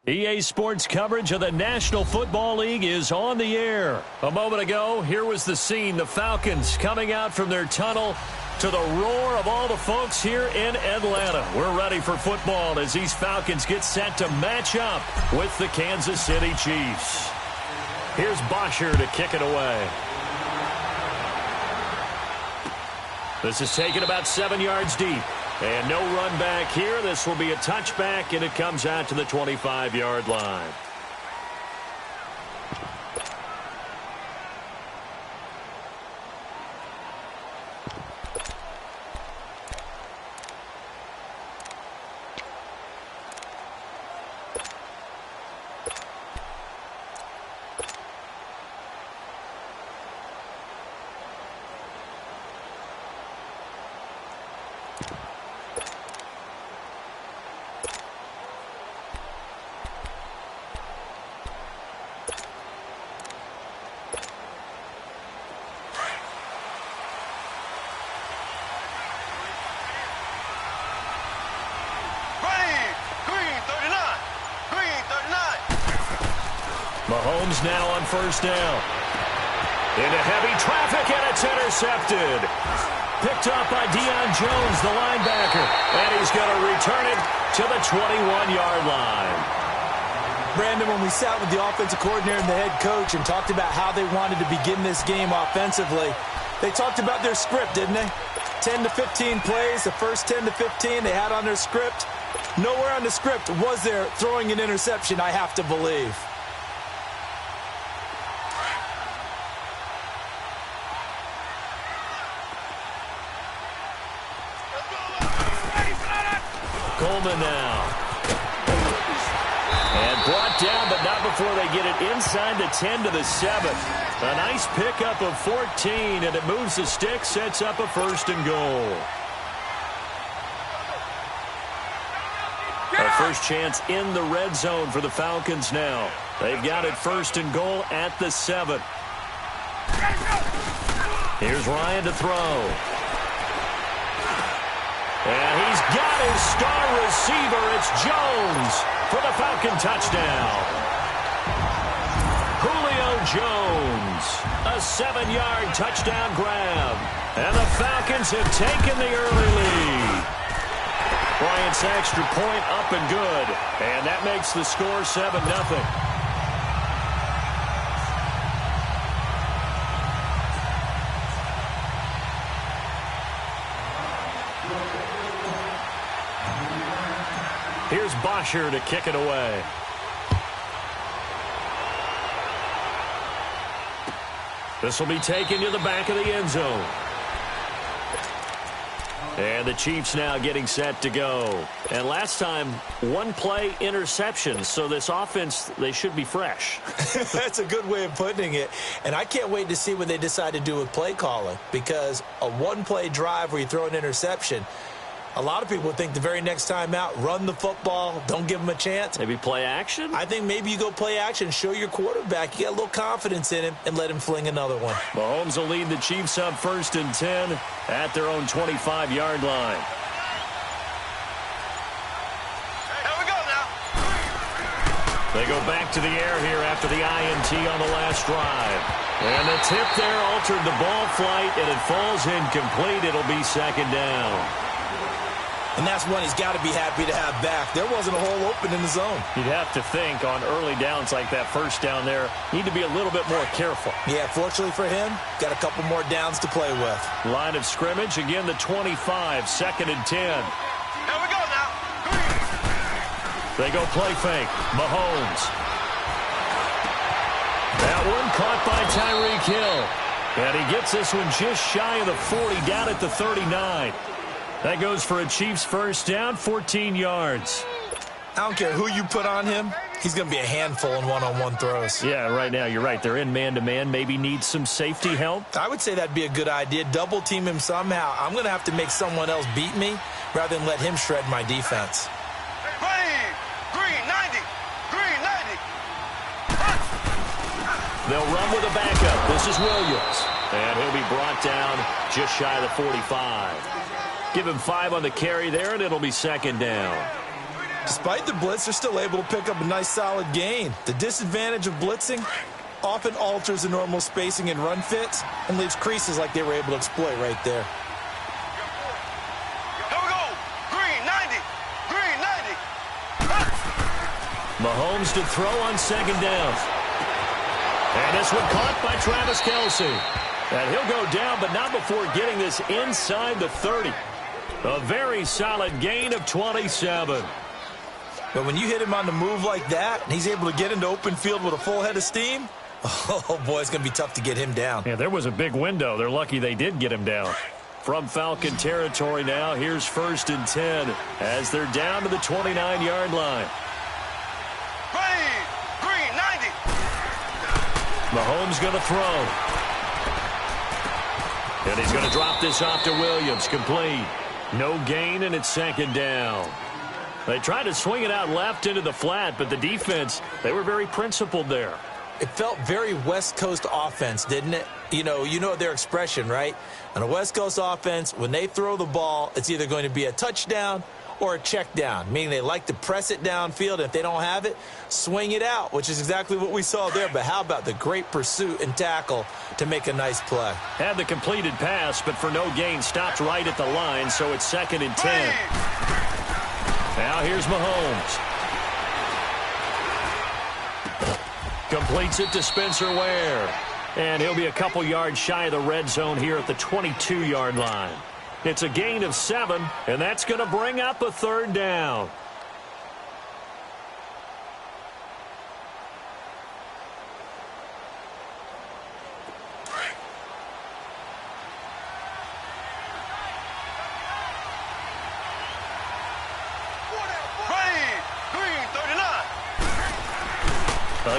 EA Sports coverage of the National Football League is on the air. A moment ago, here was the scene. The Falcons coming out from their tunnel to the roar of all the folks here in Atlanta. We're ready for football as these Falcons get set to match up with the Kansas City Chiefs. Here's Bosher to kick it away. This is taken about 7 yards deep. And no run back here. This will be a touchback, and it comes out to the 25-yard line. Mahomes now on first down. Into heavy traffic, and it's intercepted. Picked up by Deion Jones, the linebacker. And he's going to return it to the 21-yard line. Brandon, when we sat with the offensive coordinator and the head coach and talked about how they wanted to begin this game offensively, they talked about their script, didn't they? 10 to 15 plays, the first 10 to 15 they had on their script. Nowhere on the script was there throwing an interception, I have to believe. Coleman now. And brought down, but not before they get it inside the 10 to the 7. A nice pickup of 14, and it moves the stick, sets up a first and goal. Our first chance in the red zone for the Falcons now. They've got it first and goal at the 7. Here's Ryan to throw. And he's got his star receiver. It's Jones for the Falcon touchdown. Julio Jones, a 7-yard touchdown grab. And the Falcons have taken the early lead. Bryant's extra point up and good. And that makes the score 7-0. Here's Bosher to kick it away. This will be taken to the back of the end zone. And the Chiefs now getting set to go. And last time, one play interception. So this offense, they should be fresh. That's a good way of putting it. And I can't wait to see what they decide to do with play calling. Because a one-play drive where you throw an interception, a lot of people think the very next time out, run the football, don't give them a chance. Maybe play action? I think maybe you go play action, show your quarterback, you get a little confidence in him, and let him fling another one. Mahomes will lead the Chiefs up first and 10 at their own 25-yard line. Here we go now. They go back to the air here after the INT on the last drive. And the tip there altered the ball flight, and it falls incomplete. It'll be second down. And that's one he's got to be happy to have back. There wasn't a hole open in the zone. You'd have to think on early downs like that first down there, need to be a little bit more careful. Yeah, fortunately for him, got a couple more downs to play with. Line of scrimmage, again the 25, second and 10. Here we go now. They go play fake. Mahomes. That one caught by Tyreek Hill. And he gets this one just shy of the 40, down at the 39. That goes for a Chiefs first down, 14 yards. I don't care who you put on him. He's going to be a handful in one-on-one throws. Yeah, right now, you're right. They're in man-to-man. Maybe need some safety help. I would say that'd be a good idea. Double-team him somehow. I'm going to have to make someone else beat me rather than let him shred my defense. Green 90. Green 90. They'll run with a backup. This is Williams. And he'll be brought down just shy of the 45. Give him 5 on the carry there, and it'll be second down. Despite the blitz, they're still able to pick up a nice solid gain. The disadvantage of blitzing often alters the normal spacing and run fits and leaves creases like they were able to exploit right there. Here we go. Green 90. Green 90. Mahomes to throw on second down. And this one caught by Travis Kelce. And he'll go down, but not before getting this inside the 30. A very solid gain of 27. But when you hit him on the move like that, and he's able to get into open field with a full head of steam, oh, boy, it's going to be tough to get him down. Yeah, there was a big window. They're lucky they did get him down. From Falcon territory now, here's 1st and 10 as they're down to the 29-yard line. Green 90. Mahomes going to throw. And he's going to drop this off to Williams. Complete. No gain, and it's 2nd down. They tried to swing it out left into the flat, but the defense, they were very principled there. It felt very West Coast offense, didn't it? You know their expression, right? On a West Coast offense, when they throw the ball, it's either going to be a touchdown or a check down, meaning they like to press it downfield. If they don't have it, swing it out, which is exactly what we saw there. But how about the great pursuit and tackle to make a nice play? Had the completed pass, but for no gain, stopped right at the line, so it's 2nd and 10. Now here's Mahomes. Completes it to Spencer Ware. And he'll be a couple yards shy of the red zone here at the 22-yard line. It's a gain of 7, and that's going to bring up a 3rd down.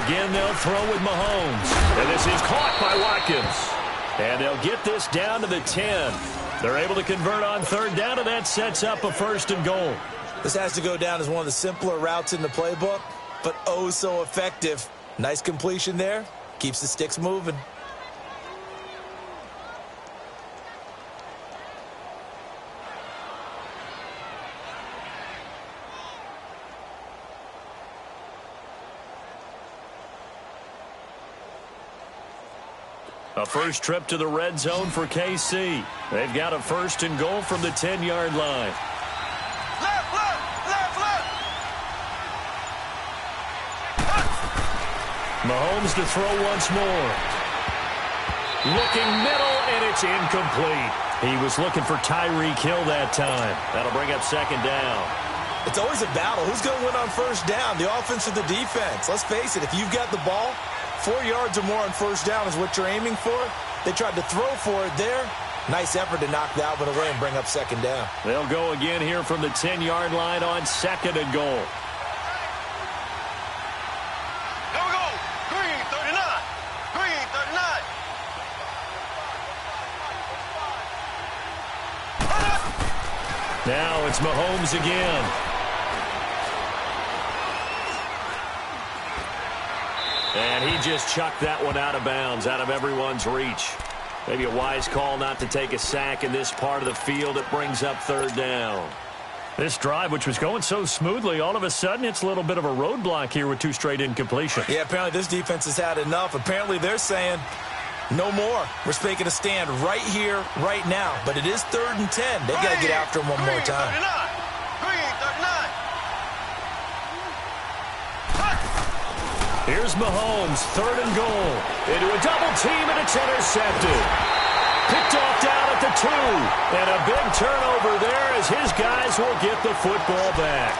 Again, they'll throw with Mahomes. And this is caught by Watkins. And they'll get this down to the 10. They're able to convert on 3rd down, and that sets up a 1st and goal. This has to go down as one of the simpler routes in the playbook, but oh so effective. Nice completion there. Keeps the sticks moving. A first trip to the red zone for KC. They've got a 1st and goal from the 10-yard line. Left. Mahomes to throw once more. Looking middle, and it's incomplete. He was looking for Tyreek Hill that time. That'll bring up 2nd down. It's always a battle. Who's going to win on 1st down, the offense or the defense? Let's face it, if you've got the ball, 4 yards or more on 1st down is what you're aiming for. They tried to throw for it there. Nice effort to knock that one away and bring up 2nd down. They'll go again here from the 10-yard line on 2nd and goal. Here we go. Green 39. Green 39. Now it's Mahomes again. And he just chucked that one out of bounds, out of everyone's reach. Maybe a wise call not to take a sack in this part of the field. It brings up 3rd down. This drive, which was going so smoothly, all of a sudden it's a little bit of a roadblock here with 2 straight incompletions. Yeah, apparently this defense has had enough. Apparently they're saying no more. We're making a stand right here, right now. But it is 3rd and 10. They've got to get after him one more time. Green 39. Here's Mahomes, 3rd and goal. Into a double team, and it's intercepted. Picked off down at the 2. And a big turnover there as his guys will get the football back.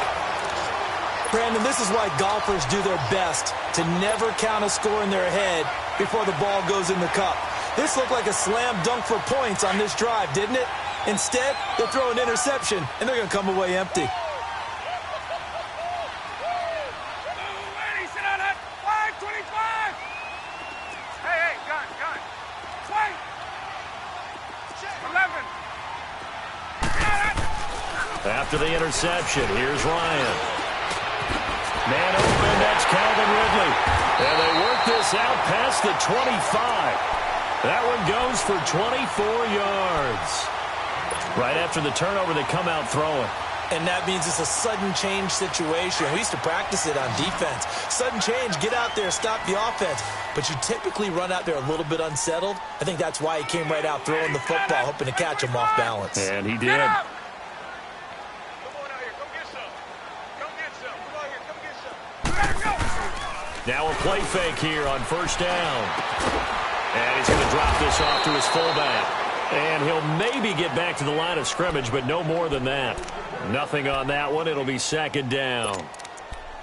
Brandon, this is why golfers do their best to never count a score in their head before the ball goes in the cup. This looked like a slam dunk for points on this drive, didn't it? Instead, they'll throw an interception, and they're going to come away empty. After the interception, here's Ryan. Man open, that's Calvin Ridley. And they work this out past the 25. That one goes for 24 yards. Right after the turnover, they come out throwing. And that means it's a sudden change situation. We used to practice it on defense. Sudden change, get out there, stop the offense. But you typically run out there a little bit unsettled. I think that's why he came right out throwing the football, hoping to catch him off balance. And he did. Now a play fake here on first down. And he's going to drop this off to his fullback. And he'll maybe get back to the line of scrimmage, but no more than that. Nothing on that one. It'll be second down.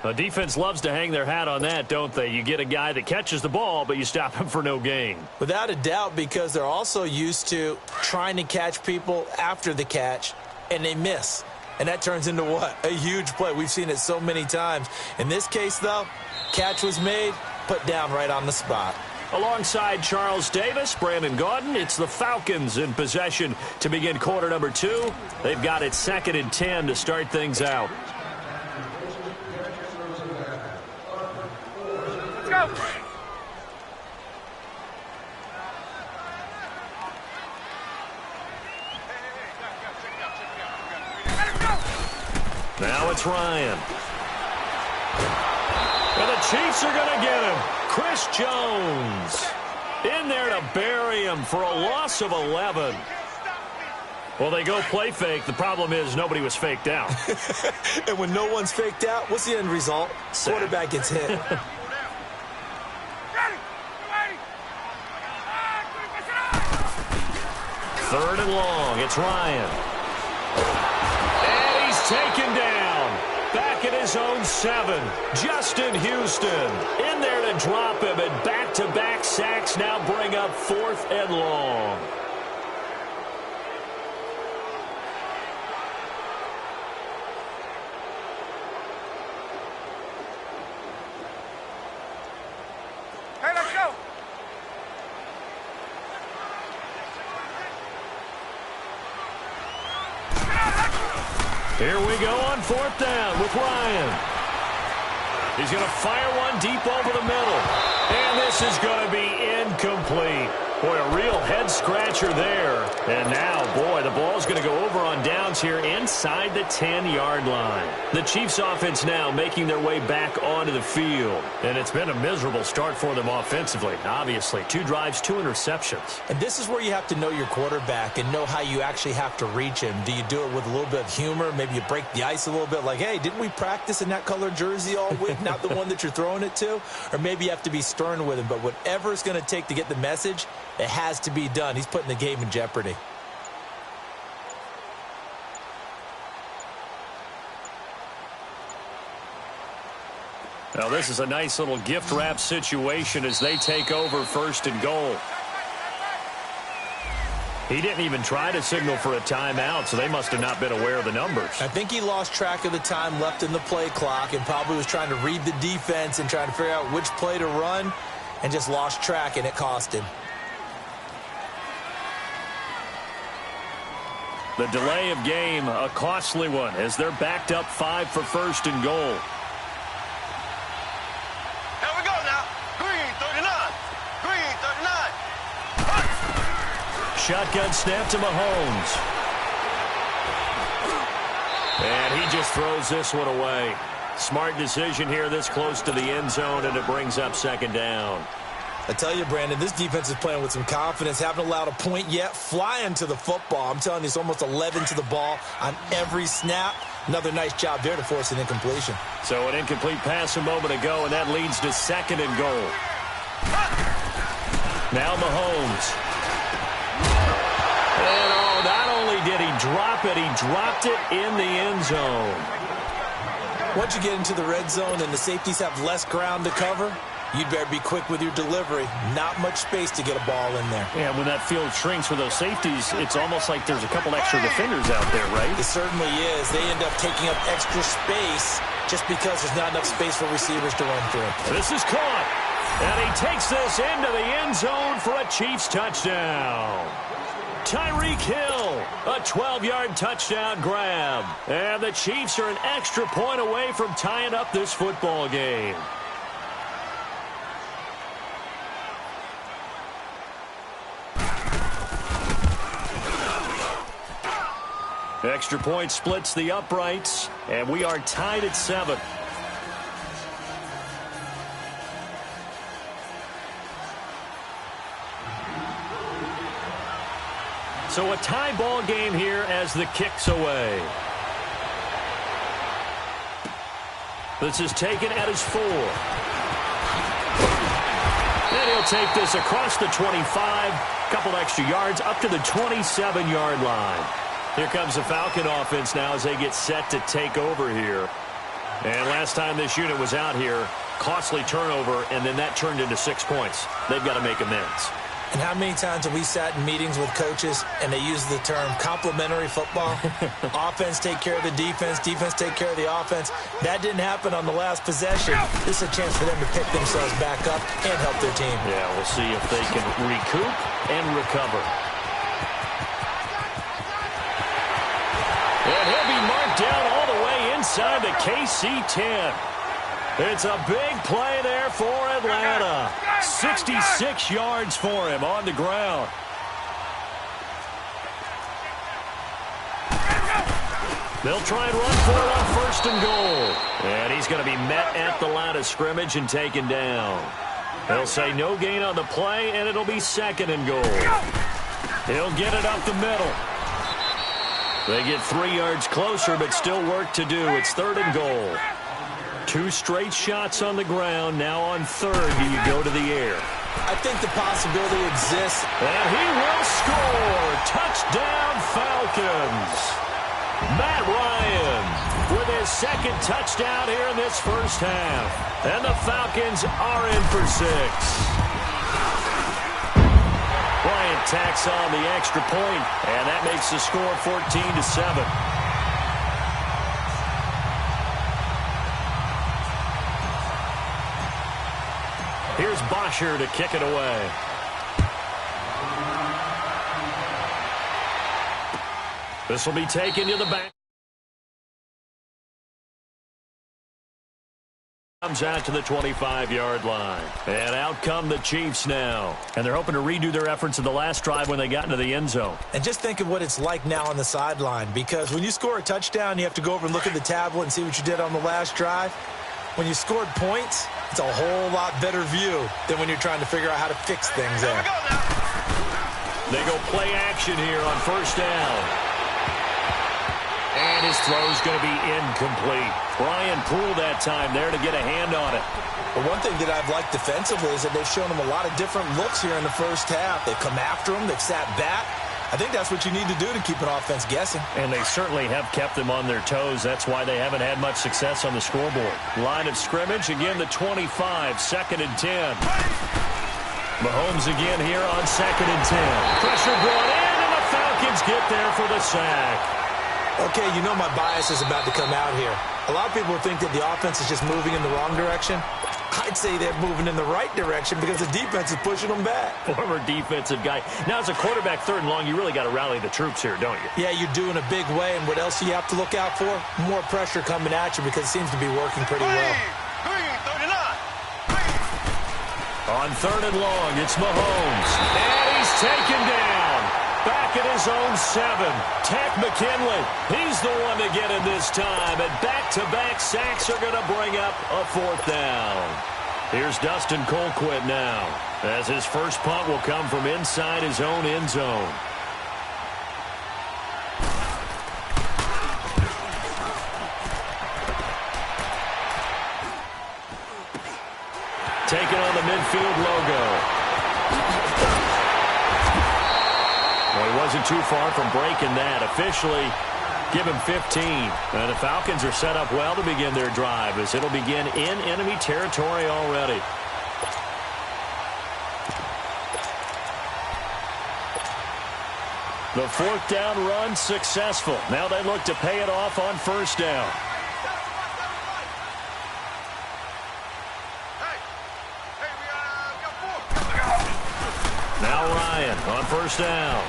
The defense loves to hang their hat on that, don't they? You get a guy that catches the ball, but you stop him for no gain. Without a doubt, because they're also used to trying to catch people after the catch, and they miss. And that turns into what? A huge play. We've seen it so many times. In this case, though, catch was made, put down right on the spot. Alongside Charles Davis, Brandon Gaudin, it's the Falcons in possession to begin quarter number 2. They've got it 2nd and 10 to start things out. Let's go. Now it's Ryan. And the Chiefs are going to get him. Chris Jones in there to bury him for a loss of 11. Well, they go play fake. The problem is nobody was faked out. And when no one's faked out, what's the end result? Quarterback gets hit. Third and long. It's Ryan. And he's taken down. Back at his own 7. Justin Houston in there to drop him. And back-to-back sacks now bring up 4th and long. Hey, let's go. Here we go on 4th down with Ryan. He's going to fire one deep over the middle. And this is going to be incomplete. Boy, a real head-scratcher there. And now, boy, the ball's going to go over on downs here inside the 10-yard line. The Chiefs offense now making their way back onto the field. And it's been a miserable start for them offensively. Obviously, 2 drives, 2 interceptions. And this is where you have to know your quarterback and know how you actually have to reach him. Do you do it with a little bit of humor? Maybe you break the ice a little bit like, hey, didn't we practice in that color jersey all week, not the one that you're throwing it to? Or maybe you have to be stern with him. But whatever it's going to take to get the message, it has to be done. He's putting the game in jeopardy. Now, this is a nice little gift wrap situation as they take over 1st and goal. He didn't even try to signal for a timeout, so they must have not been aware of the numbers. I think he lost track of the time left in the play clock and probably was trying to read the defense and trying to figure out which play to run and just lost track, and it cost him. The delay of game, a costly one, as they're backed up 5 for 1st and goal. Here we go now. Green 39. Green 39. Shotgun snap to Mahomes. And he just throws this one away. Smart decision here this close to the end zone, and it brings up 2nd down. I tell you, Brandon, this defense is playing with some confidence. Haven't allowed a point yet. Flying to the football. I'm telling you, it's almost 11 to the ball on every snap. Another nice job there to force an incompletion. So an incomplete pass a moment ago, and that leads to 2nd and goal. Now Mahomes. And not only did he drop it, he dropped it in the end zone. Once you get into the red zone and the safeties have less ground to cover, you'd better be quick with your delivery. Not much space to get a ball in there. Yeah, when that field shrinks for those safeties, it's almost like there's a couple extra defenders out there, right? It certainly is. They end up taking up extra space just because there's not enough space for receivers to run through. This is caught. And he takes this into the end zone for a Chiefs touchdown. Tyreek Hill, a 12-yard touchdown grab. And the Chiefs are an extra point away from tying up this football game. Extra point splits the uprights, and we are tied at 7. So a tie ball game here as the kick's away. This is taken at his 4. And he'll take this across the 25, couple extra yards up to the 27-yard line. Here comes the Falcon offense now as they get set to take over here. And last time this unit was out here, costly turnover, and then that turned into 6 points. They've got to make amends. And how many times have we sat in meetings with coaches and they use the term complementary football? Offense take care of the defense, defense take care of the offense. That didn't happen on the last possession. This is a chance for them to pick themselves back up and help their team. Yeah, we'll see if they can recoup and recover. And he'll be marked down all the way inside the KC 10. It's a big play there for Atlanta. 66 yards for him on the ground. They'll try and run for it on 1st and goal. And he's going to be met at the line of scrimmage and taken down. They'll say no gain on the play, and it'll be 2nd and goal. He'll get it up the middle. They get 3 yards closer, but still work to do. It's 3rd and goal. 2 straight shots on the ground. Now on 3rd, do you go to the air? I think the possibility exists. And he will score. Touchdown, Falcons. Matt Ryan with his 2nd touchdown here in this first half. And the Falcons are in for 6. Bryant tacks on the extra point, and that makes the score 14-7. Here's Bosher to kick it away. This will be taken to the back. Comes out to the 25-yard line. And out come the Chiefs now. And they're hoping to redo their efforts of the last drive when they got into the end zone. And just think of what it's like now on the sideline, because when you score a touchdown, you have to go over and look at the tablet and see what you did on the last drive. When you scored points, it's a whole lot better view than when you're trying to figure out how to fix things there. They go play action here on 1st down. And his throw's going to be incomplete. Brian Poole that time there to get a hand on it. But one thing that I've liked defensively is that they've shown him a lot of different looks here in the first half. They've come after him. They've sat back. I think that's what you need to do to keep an offense guessing. And they certainly have kept them on their toes. That's why they haven't had much success on the scoreboard. Line of scrimmage, again the 25, 2nd and 10. Mahomes again here on 2nd and 10. Pressure brought in, and the Falcons get there for the sack. Okay, you know my bias is about to come out here. A lot of people think that the offense is just moving in the wrong direction. I'd say they're moving in the right direction because the defense is pushing them back. Former defensive guy. Now, as a quarterback 3rd and long, you really got to rally the troops here, don't you? Yeah, you do in a big way. And what else do you have to look out for? More pressure coming at you because it seems to be working pretty well. On 3rd and long, it's Mahomes. And he's taken down. Back at his own 7. Takk McKinley. He's the one to get it this time. And back-to-back sacks are going to bring up a 4th down. Here's Dustin Colquitt now, as his first punt will come from inside his own end zone. Taking on the midfield logo. Well, he wasn't too far from breaking that. Officially, give him 15. And the Falcons are set up well to begin their drive as it'll begin in enemy territory already. The 4th down run successful. Now they look to pay it off on 1st down. Now Ryan on 1st down.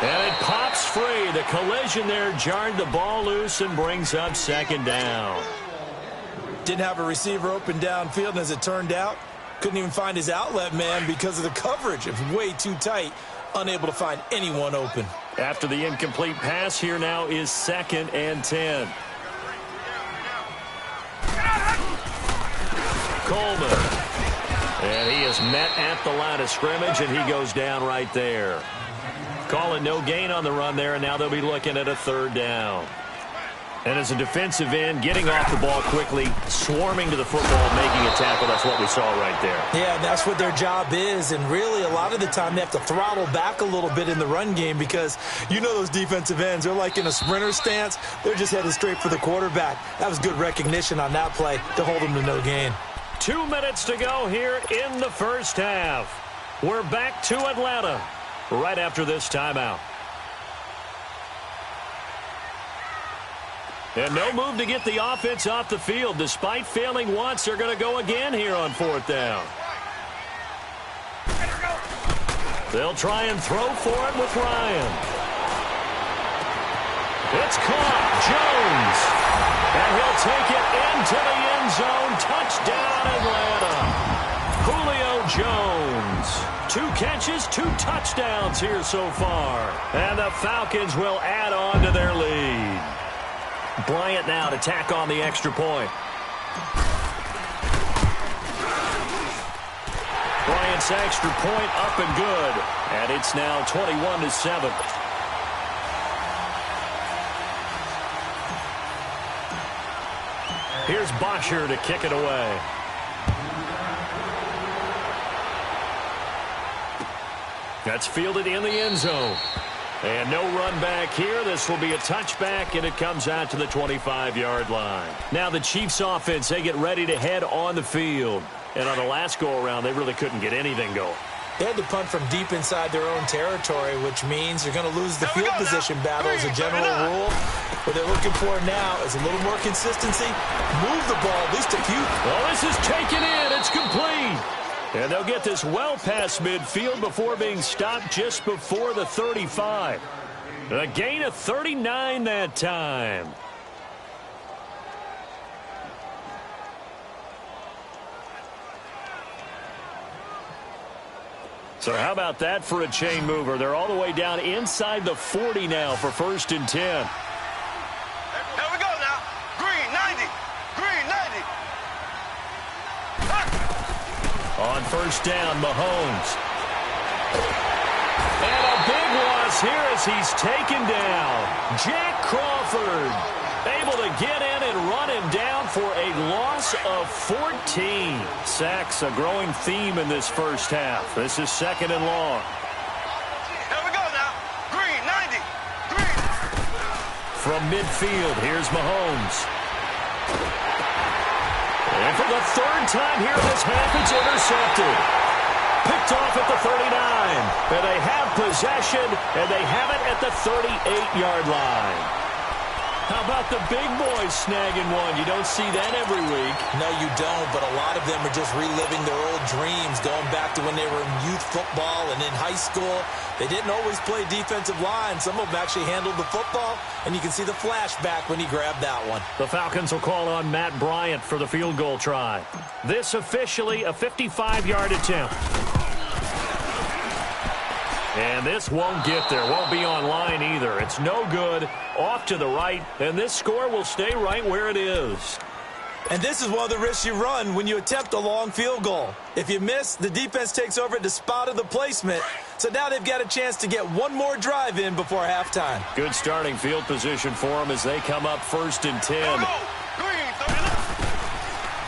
And it pops free. The collision there jarred the ball loose and brings up 2nd down. Didn't have a receiver open downfield, and as it turned out, couldn't even find his outlet man because of the coverage. It was way too tight, unable to find anyone open. After the incomplete pass, here now is 2nd and 10. Coleman. And he is met at the line of scrimmage, and he goes down right there. Call it no gain on the run there, and now they'll be looking at a 3rd down. And as a defensive end, getting off the ball quickly, swarming to the football, making a tackle, that's what we saw right there. Yeah, that's what their job is, and really a lot of the time they have to throttle back a little bit in the run game because you know those defensive ends, they're like in a sprinter stance. They're just headed straight for the quarterback. That was good recognition on that play to hold them to no gain. 2 minutes to go here in the first half. We're back to Atlanta right after this timeout. And no move to get the offense off the field. Despite failing once, they're going to go again here on 4th down. They'll try and throw for it with Ryan. It's caught. Jones. And he'll take it into the end zone. Touchdown, Atlanta. Julio Jones. 2 catches, 2 touchdowns here so far. And the Falcons will add on to their lead. Bryant now to tack on the extra point. Bryant's extra point up and good. And it's now 21-7. Here's Bosher to kick it away. That's fielded in the end zone. And no run back here. This will be a touchback, and it comes out to the 25-yard line. Now the Chiefs offense, they get ready to head on the field. And on the last go-around, they really couldn't get anything going. They had to punt from deep inside their own territory, which means you're going to lose the field position battle as a general rule. What they're looking for now is a little more consistency. Move the ball, at least a few. Well, this is taken in. It's complete. And they'll get this well past midfield before being stopped just before the 35. A gain of 39 that time. So how about that for a chain mover? They're all the way down inside the 40 now for 1st and 10. Here we go now. Green 90. Green 90. On 1st down, Mahomes. And a big loss here as he's taken down. Jack Crawford able to get in and run him down for a loss of 14. Sacks, a growing theme in this first half. This is 2nd and long. Here we go now. Green 90. Green. From midfield, here's Mahomes. And for the 3rd time here in this half, it's intercepted. Picked off at the 39. And they have possession, and they have it at the 38-yard line. How about the big boys snagging one? You don't see that every week. No, you don't, but a lot of them are just reliving their old dreams, going back to when they were in youth football and in high school. They didn't always play defensive line. Some of them actually handled the football, and you can see the flashback when he grabbed that one. The Falcons will call on Matt Bryant for the field goal try. This officially a 55-yard attempt. And this won't get there. Won't be on line either. It's no good. Off to the right. And this score will stay right where it is. And this is one of the risks you run when you attempt a long field goal. If you miss, the defense takes over at the spot of the placement. So now they've got a chance to get one more drive in before halftime. Good starting field position for them as they come up 1st and 10.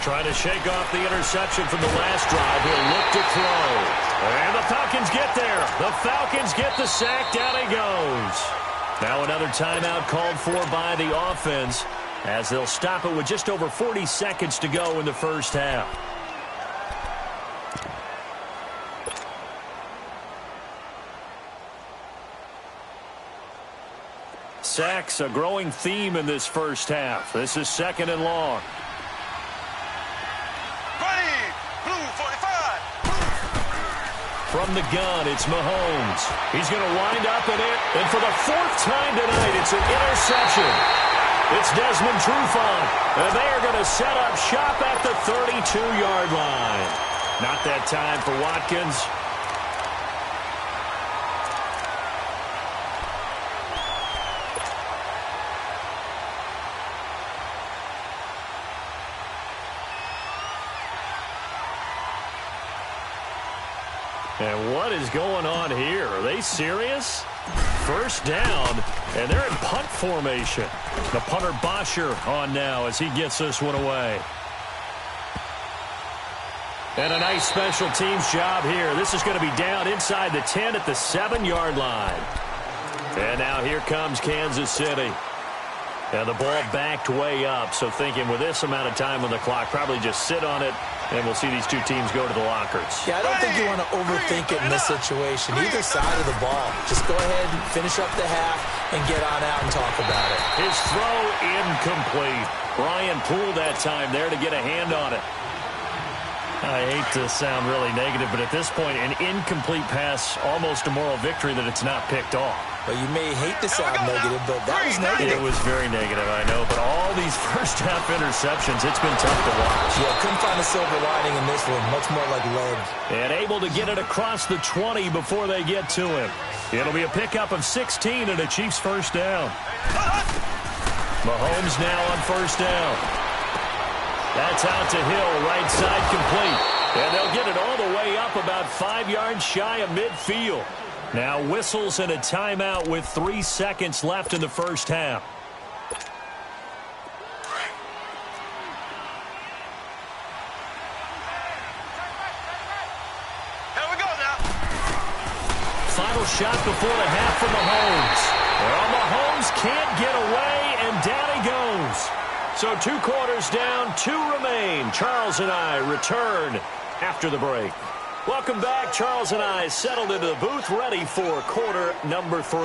Trying to shake off the interception from the last drive. He'll look to throw. And the Falcons get there. The Falcons get the sack. Down he goes. Now another timeout called for by the offense as they'll stop it with just over 40 seconds to go in the first half. Sacks, a growing theme in this first half. This is 2nd and long. From the gun, it's Mahomes. He's going to wind up in it. And for the 4th time tonight, it's an interception. It's Desmond Trufant. And they are going to set up shop at the 32-yard line. Not that time for Watkins. And what is going on here? Are they serious? First down, and they're in punt formation. The punter Bosher on now as he gets this one away. And a nice special teams job here. This is going to be down inside the 10 at the 7-yard line. And now here comes Kansas City. And the ball backed way up, so thinking with this amount of time on the clock, probably just sit on it, and we'll see these two teams go to the lockers. Yeah, I don't think you want to overthink it in this situation. Either side of the ball. Just go ahead and finish up the half and get on out and talk about it. His throw incomplete. Brian Poole that time there to get a hand on it. I hate to sound really negative, but at this point, an incomplete pass, almost a moral victory that it's not picked off. Well, you may hate to sound negative, but that was negative. It was very negative, I know. But all these first-half interceptions, it's been tough to watch. Yeah, couldn't find a silver lining in this one. Much more like lead. And able to get it across the 20 before they get to him. It'll be a pickup of 16 and a Chiefs first down. Mahomes now on first down. That's out to Hill, right side complete. And they'll get it all the way up about 5 yards shy of midfield. Now whistles and a timeout with 3 seconds left in the first half. Here we go now. Final shot before the half for Mahomes. Well, Mahomes can't get away, and down he goes. So 2 quarters down, 2 remain. Charles and I return after the break. Welcome back. Charles and I settled into the booth, ready for quarter number 3.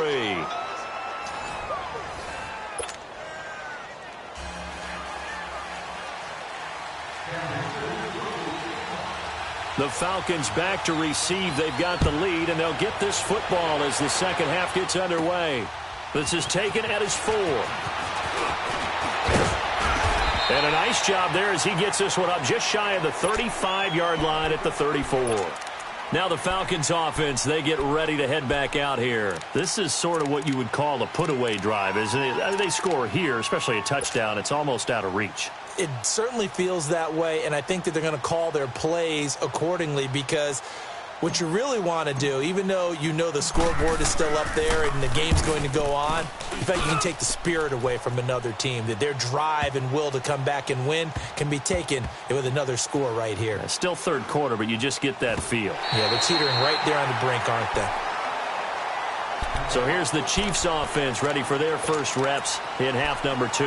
The Falcons back to receive. They've got the lead, and they'll get this football as the second half gets underway. This is taken at his 4. And a nice job there as he gets this one up just shy of the 35-yard line at the 34. Now the Falcons offense, they get ready to head back out here. This is sort of what you would call a put-away drive, isn't it? They score here, especially a touchdown. It's almost out of reach. It certainly feels that way, and I think that they're going to call their plays accordingly because what you really want to do, even though you know the scoreboard is still up there and the game's going to go on, in fact, you can take the spirit away from another team, that their drive and will to come back and win can be taken with another score right here. It's still third quarter, but you just get that feel. Yeah, they're teetering right there on the brink, aren't they? So here's the Chiefs offense ready for their first reps in half number 2.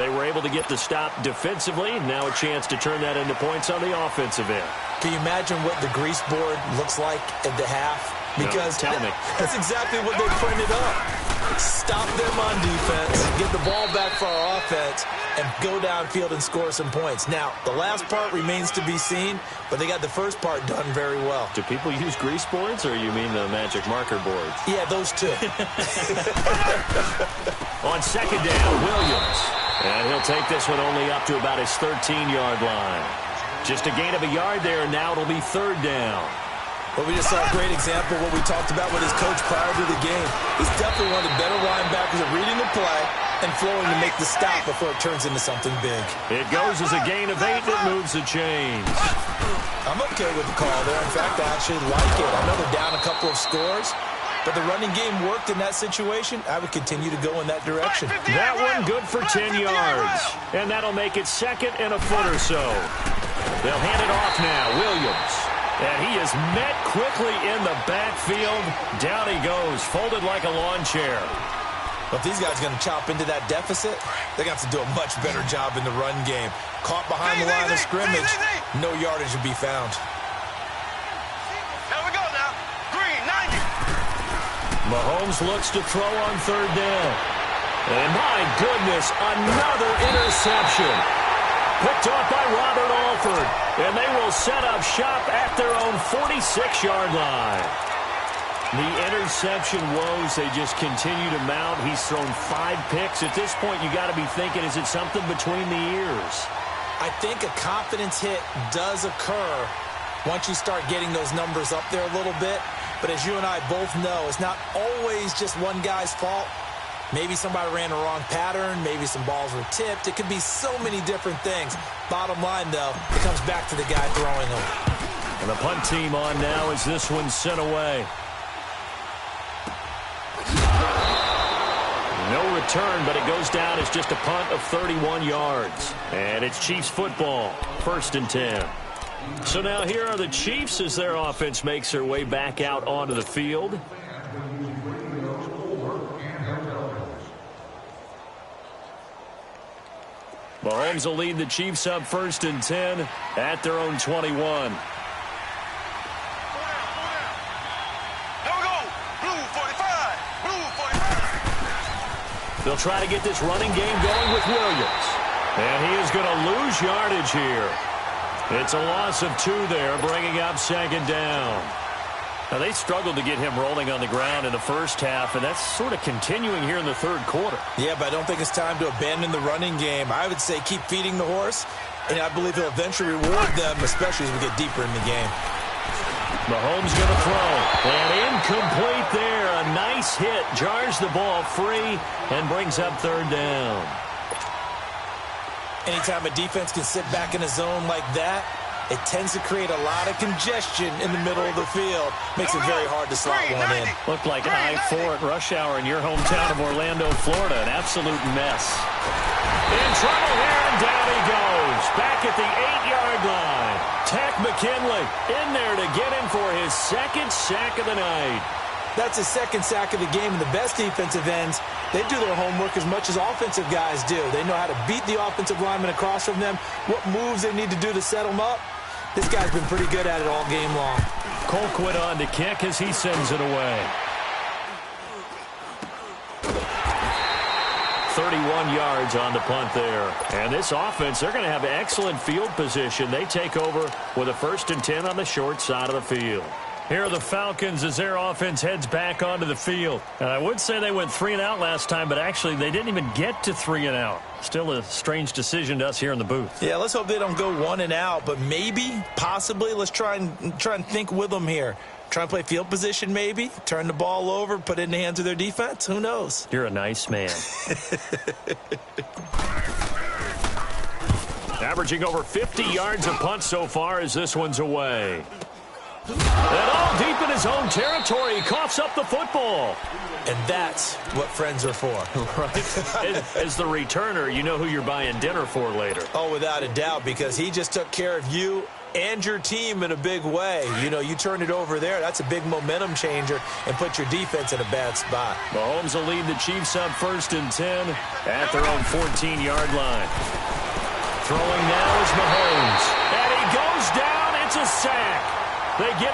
They were able to get the stop defensively. Now a chance to turn that into points on the offensive end. Can you imagine what the grease board looks like at the half? Because no, tell me. That's exactly what they printed up. Stop them on defense, get the ball back for our offense, and go downfield and score some points. Now, the last part remains to be seen, but they got the first part done very well. Do people use grease boards, or you mean the magic marker boards? Yeah, those two. On second down, Williams. And he'll take this one only up to about his 13-yard line. Just a gain of a yard there, and now it'll be third down. Well, we just saw a great example of what we talked about with his coach prior to the game. He's definitely one of the better linebackers at reading the play and flowing to make the stop before it turns into something big. It goes as a gain of 8 that moves the chains. I'm okay with the call there. In fact, I actually like it. I know they're down a couple of scores, but the running game worked in that situation. I would continue to go in that direction. That one good for 10 yards. And that'll make it second and a foot or so. They'll hand it off now. Williams. And he is met quickly in the backfield. Down he goes, folded like a lawn chair. But if these guys are going to chop into that deficit, they're going to have to do a much better job in the run game. Caught behind the line of scrimmage, no yardage to be found. Here we go now. Green, 90. Mahomes looks to throw on third down. And my goodness, another interception. Picked off by Robert Alford. And they will set up shop at their own 46-yard line. The interception woes, they just continue to mount. He's thrown 5 picks. At this point, you got to be thinking, is it something between the ears? I think a confidence hit does occur once you start getting those numbers up there a little bit. But as you and I both know, it's not always just one guy's fault. Maybe somebody ran the wrong pattern. Maybe some balls were tipped. It could be so many different things. Bottom line, though, it comes back to the guy throwing them. And the punt team on now as this one's sent away. No return, but it goes down as just a punt of 31 yards. And it's Chiefs football, 1st and 10. So now here are the Chiefs as their offense makes their way back out onto the field. Mahomes will lead the Chiefs up 1st and 10 at their own 21. They'll try to get this running game going with Williams. And he is going to lose yardage here. It's a loss of 2 there, bringing up 2nd down. Now, they struggled to get him rolling on the ground in the first half, and that's sort of continuing here in the 3rd quarter. Yeah, but I don't think it's time to abandon the running game. I would say keep feeding the horse, and I believe he'll eventually reward them, especially as we get deeper in the game. Mahomes going to throw. And incomplete there. A nice hit. Jars the ball free and brings up 3rd down. Anytime a defense can sit back in a zone like that, it tends to create a lot of congestion in the middle of the field. Makes it very hard to slot one in. Looked like I-4 at rush hour in your hometown of Orlando, Florida. An absolute mess. In trouble here, and down he goes. Back at the 8-yard line. Tack McKinley in there to get him for his 2nd sack of the night. That's his 2nd sack of the game, and the best defensive ends, they do their homework as much as offensive guys do. They know how to beat the offensive lineman across from them, what moves they need to do to set them up. This guy's been pretty good at it all game long. Colquitt on to kick as he sends it away. 31 yards on the punt there. And this offense, they're going to have excellent field position. They take over with a 1st and 10 on the short side of the field. Here are the Falcons as their offense heads back onto the field. And I would say they went 3 and out last time, but actually they didn't even get to 3 and out. Still a strange decision to us here in the booth. Yeah, let's hope they don't go 1 and out, but maybe, possibly, let's try and think with them here. Try and play field position maybe, turn the ball over, put it in the hands of their defense. Who knows? You're a nice man. Averaging over 50 yards a punt so far as this one's away. And all deep in his own territory, he coughs up the football. And that's what friends are for. Right? As the returner, you know who you're buying dinner for later. Oh, without a doubt, because he just took care of you and your team in a big way. You know, you turn it over there, that's a big momentum changer and put your defense in a bad spot. Mahomes will lead the Chiefs up 1st and 10 at their own 14-yard line. Throwing now is Mahomes. And he goes down. It's a sack. They get